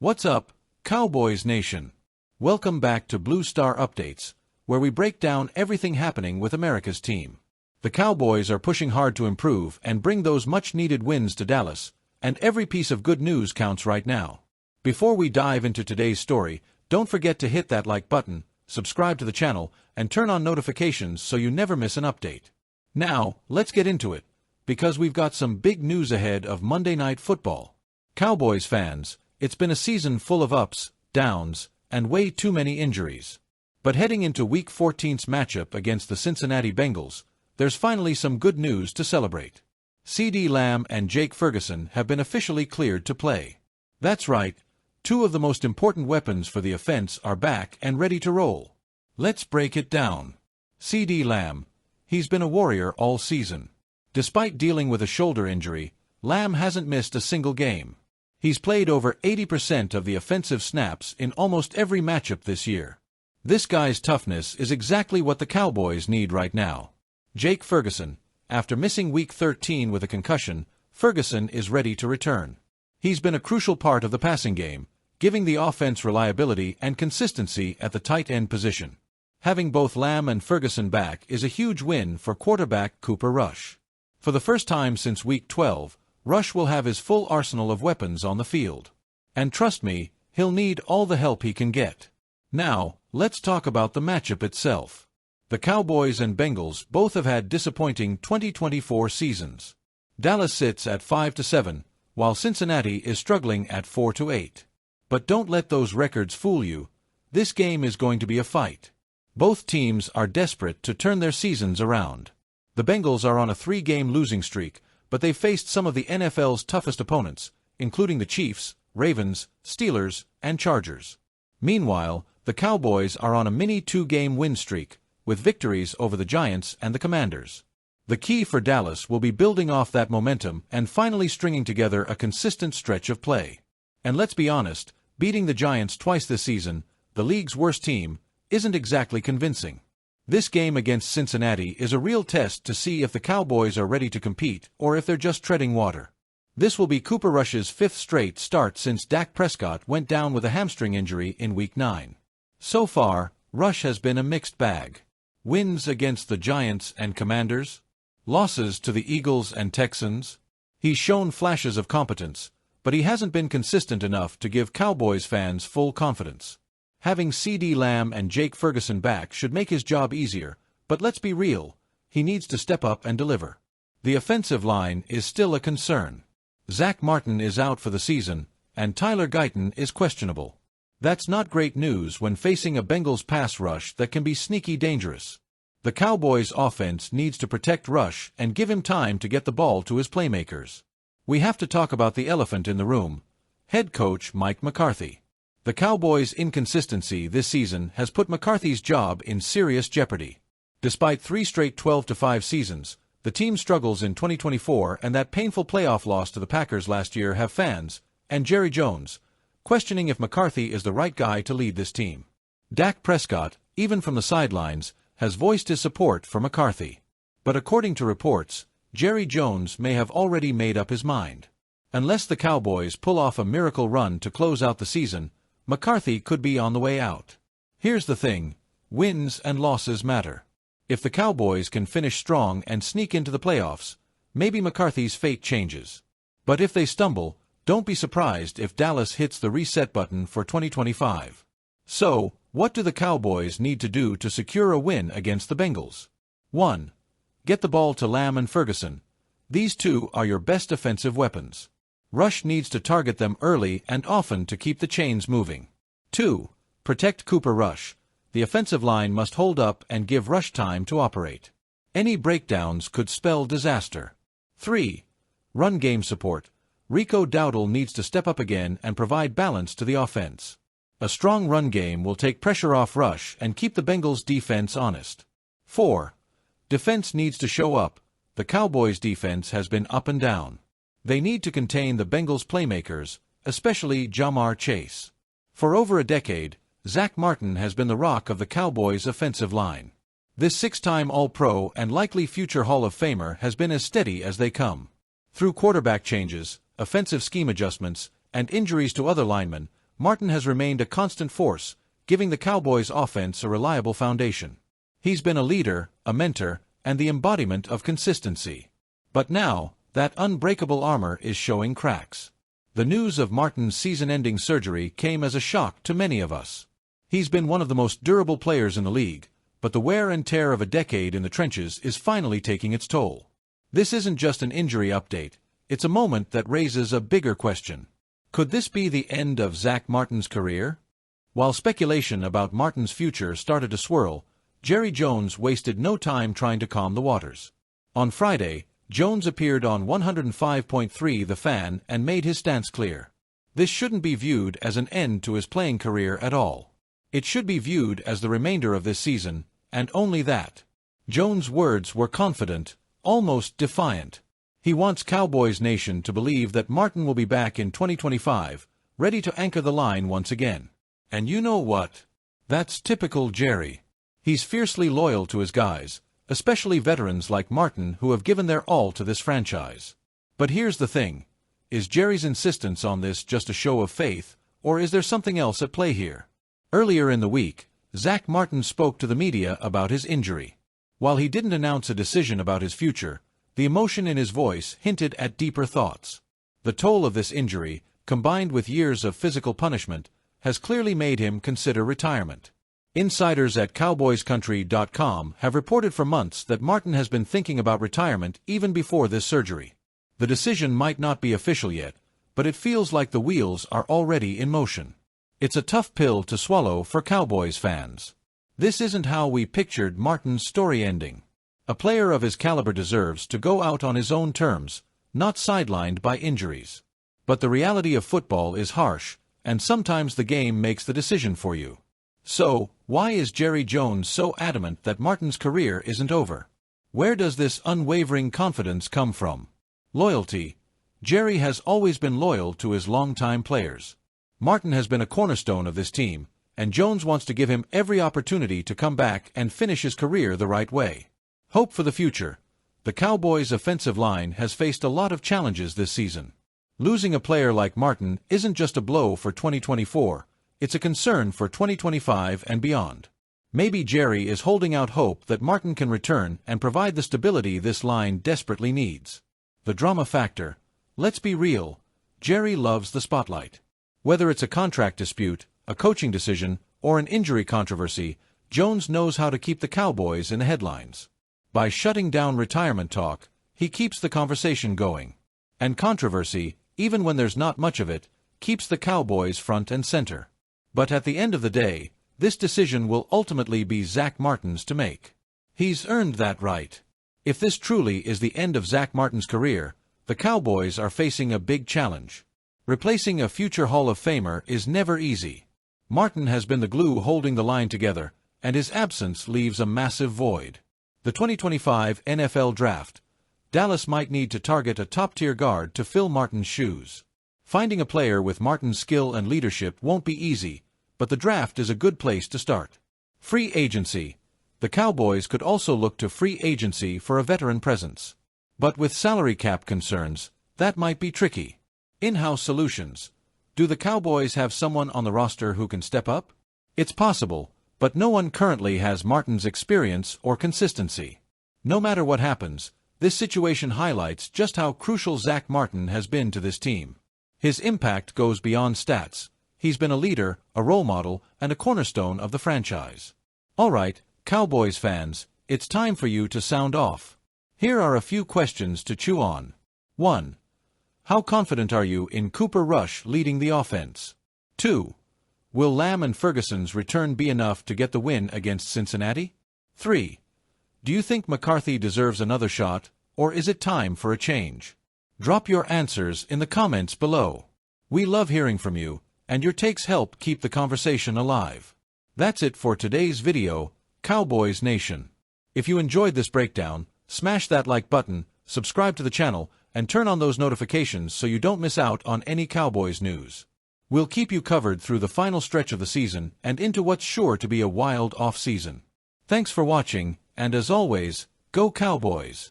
What's up, Cowboys Nation? Welcome back to Blue Star Updates, where we break down everything happening with America's team. The Cowboys are pushing hard to improve and bring those much-needed wins to Dallas, and every piece of good news counts right now. Before we dive into today's story, don't forget to hit that like button, subscribe to the channel, and turn on notifications so you never miss an update. Now, let's get into it, because we've got some big news ahead of Monday Night Football. Cowboys fans, it's been a season full of ups, downs, and way too many injuries. But heading into Week 14's matchup against the Cincinnati Bengals, there's finally some good news to celebrate. CeeDee Lamb and Jake Ferguson have been officially cleared to play. That's right, two of the most important weapons for the offense are back and ready to roll. Let's break it down. CeeDee Lamb, he's been a warrior all season. Despite dealing with a shoulder injury, Lamb hasn't missed a single game. He's played over 80% of the offensive snaps in almost every matchup this year. This guy's toughness is exactly what the Cowboys need right now. Jake Ferguson, after missing Week 13 with a concussion, Ferguson is ready to return. He's been a crucial part of the passing game, giving the offense reliability and consistency at the tight end position. Having both Lamb and Ferguson back is a huge win for quarterback Cooper Rush. For the first time since Week 12, Rush will have his full arsenal of weapons on the field. And trust me, he'll need all the help he can get. Now, let's talk about the matchup itself. The Cowboys and Bengals both have had disappointing 2024 seasons. Dallas sits at 5-7, while Cincinnati is struggling at 4-8. But don't let those records fool you. This game is going to be a fight. Both teams are desperate to turn their seasons around. The Bengals are on a 3-game losing streak, but they've faced some of the NFL's toughest opponents, including the Chiefs, Ravens, Steelers, and Chargers. Meanwhile, the Cowboys are on a mini 2-game win streak, with victories over the Giants and the Commanders. The key for Dallas will be building off that momentum and finally stringing together a consistent stretch of play. And let's be honest, beating the Giants twice this season, the league's worst team, isn't exactly convincing. This game against Cincinnati is a real test to see if the Cowboys are ready to compete or if they're just treading water. This will be Cooper Rush's 5th straight start since Dak Prescott went down with a hamstring injury in Week 9. So far, Rush has been a mixed bag. Wins against the Giants and Commanders, losses to the Eagles and Texans. He's shown flashes of competence, but he hasn't been consistent enough to give Cowboys fans full confidence. Having CeeDee Lamb and Jake Ferguson back should make his job easier, but let's be real, he needs to step up and deliver. The offensive line is still a concern. Zach Martin is out for the season, and Tyler Guyton is questionable. That's not great news when facing a Bengals pass rush that can be sneaky dangerous. The Cowboys' offense needs to protect Rush and give him time to get the ball to his playmakers. We have to talk about the elephant in the room, head coach Mike McCarthy. The Cowboys' inconsistency this season has put McCarthy's job in serious jeopardy. Despite 3 straight 12-5 seasons, the team struggles in 2024, and that painful playoff loss to the Packers last year have fans, and Jerry Jones, questioning if McCarthy is the right guy to lead this team. Dak Prescott, even from the sidelines, has voiced his support for McCarthy. But according to reports, Jerry Jones may have already made up his mind. Unless the Cowboys pull off a miracle run to close out the season, McCarthy could be on the way out. Here's the thing, wins and losses matter. If the Cowboys can finish strong and sneak into the playoffs, maybe McCarthy's fate changes. But if they stumble, don't be surprised if Dallas hits the reset button for 2025. So, what do the Cowboys need to do to secure a win against the Bengals? 1. Get the ball to Lamb and Ferguson. These two are your best offensive weapons. Rush needs to target them early and often to keep the chains moving. 2. Protect Cooper Rush. The offensive line must hold up and give Rush time to operate. Any breakdowns could spell disaster. 3. Run game support. Rico Dowdle needs to step up again and provide balance to the offense. A strong run game will take pressure off Rush and keep the Bengals' defense honest. 4. Defense needs to show up. The Cowboys' defense has been up and down. They need to contain the Bengals' playmakers, especially Ja'Marr Chase. For over a decade, Zach Martin has been the rock of the Cowboys' offensive line. This 6-time All-Pro and likely future Hall of Famer has been as steady as they come. Through quarterback changes, offensive scheme adjustments, and injuries to other linemen, Martin has remained a constant force, giving the Cowboys' offense a reliable foundation. He's been a leader, a mentor, and the embodiment of consistency. But now, that unbreakable armor is showing cracks. The news of Martin's season-ending surgery came as a shock to many of us. He's been one of the most durable players in the league, but the wear and tear of a decade in the trenches is finally taking its toll. This isn't just an injury update, it's a moment that raises a bigger question. Could this be the end of Zach Martin's career? While speculation about Martin's future started to swirl, Jerry Jones wasted no time trying to calm the waters. On Friday, Jones appeared on 105.3 The Fan and made his stance clear. This shouldn't be viewed as an end to his playing career at all. It should be viewed as the remainder of this season, and only that. Jones' words were confident, almost defiant. He wants Cowboys Nation to believe that Martin will be back in 2025, ready to anchor the line once again. And you know what? That's typical Jerry. He's fiercely loyal to his guys, especially veterans like Martin who have given their all to this franchise. But here's the thing. Is Jerry's insistence on this just a show of faith, or is there something else at play here? Earlier in the week, Zach Martin spoke to the media about his injury. While he didn't announce a decision about his future, the emotion in his voice hinted at deeper thoughts. The toll of this injury, combined with years of physical punishment, has clearly made him consider retirement. Insiders at CowboysCountry.com have reported for months that Martin has been thinking about retirement even before this surgery. The decision might not be official yet, but it feels like the wheels are already in motion. It's a tough pill to swallow for Cowboys fans. This isn't how we pictured Martin's story ending. A player of his caliber deserves to go out on his own terms, not sidelined by injuries. But the reality of football is harsh, and sometimes the game makes the decision for you. So, why is Jerry Jones so adamant that Martin's career isn't over? Where does this unwavering confidence come from? Loyalty. Jerry has always been loyal to his longtime players. Martin has been a cornerstone of this team, and Jones wants to give him every opportunity to come back and finish his career the right way. Hope for the future. The Cowboys' offensive line has faced a lot of challenges this season. Losing a player like Martin isn't just a blow for 2024, it's a concern for 2025 and beyond. Maybe Jerry is holding out hope that Martin can return and provide the stability this line desperately needs. The drama factor. Let's be real. Jerry loves the spotlight. Whether it's a contract dispute, a coaching decision, or an injury controversy, Jones knows how to keep the Cowboys in the headlines. By shutting down retirement talk, he keeps the conversation going. And controversy, even when there's not much of it, keeps the Cowboys front and center. But at the end of the day, this decision will ultimately be Zach Martin's to make. He's earned that right. If this truly is the end of Zach Martin's career, the Cowboys are facing a big challenge. Replacing a future Hall of Famer is never easy. Martin has been the glue holding the line together, and his absence leaves a massive void. The 2025 NFL Draft. Dallas might need to target a top-tier guard to fill Martin's shoes. Finding a player with Martin's skill and leadership won't be easy, but the draft is a good place to start. Free agency. The Cowboys could also look to free agency for a veteran presence. But with salary cap concerns, that might be tricky. In-house solutions. Do the Cowboys have someone on the roster who can step up? It's possible, but no one currently has Martin's experience or consistency. No matter what happens, this situation highlights just how crucial Zach Martin has been to this team. His impact goes beyond stats. He's been a leader, a role model, and a cornerstone of the franchise. Alright, Cowboys fans, it's time for you to sound off. Here are a few questions to chew on. 1. How confident are you in Cooper Rush leading the offense? 2. Will Lamb and Ferguson's return be enough to get the win against Cincinnati? 3. Do you think McCarthy deserves another shot, or is it time for a change? Drop your answers in the comments below. We love hearing from you, and your takes help keep the conversation alive. That's it for today's video, Cowboys Nation. If you enjoyed this breakdown, smash that like button, subscribe to the channel, and turn on those notifications so you don't miss out on any Cowboys news. We'll keep you covered through the final stretch of the season and into what's sure to be a wild off-season. Thanks for watching, and as always, go Cowboys!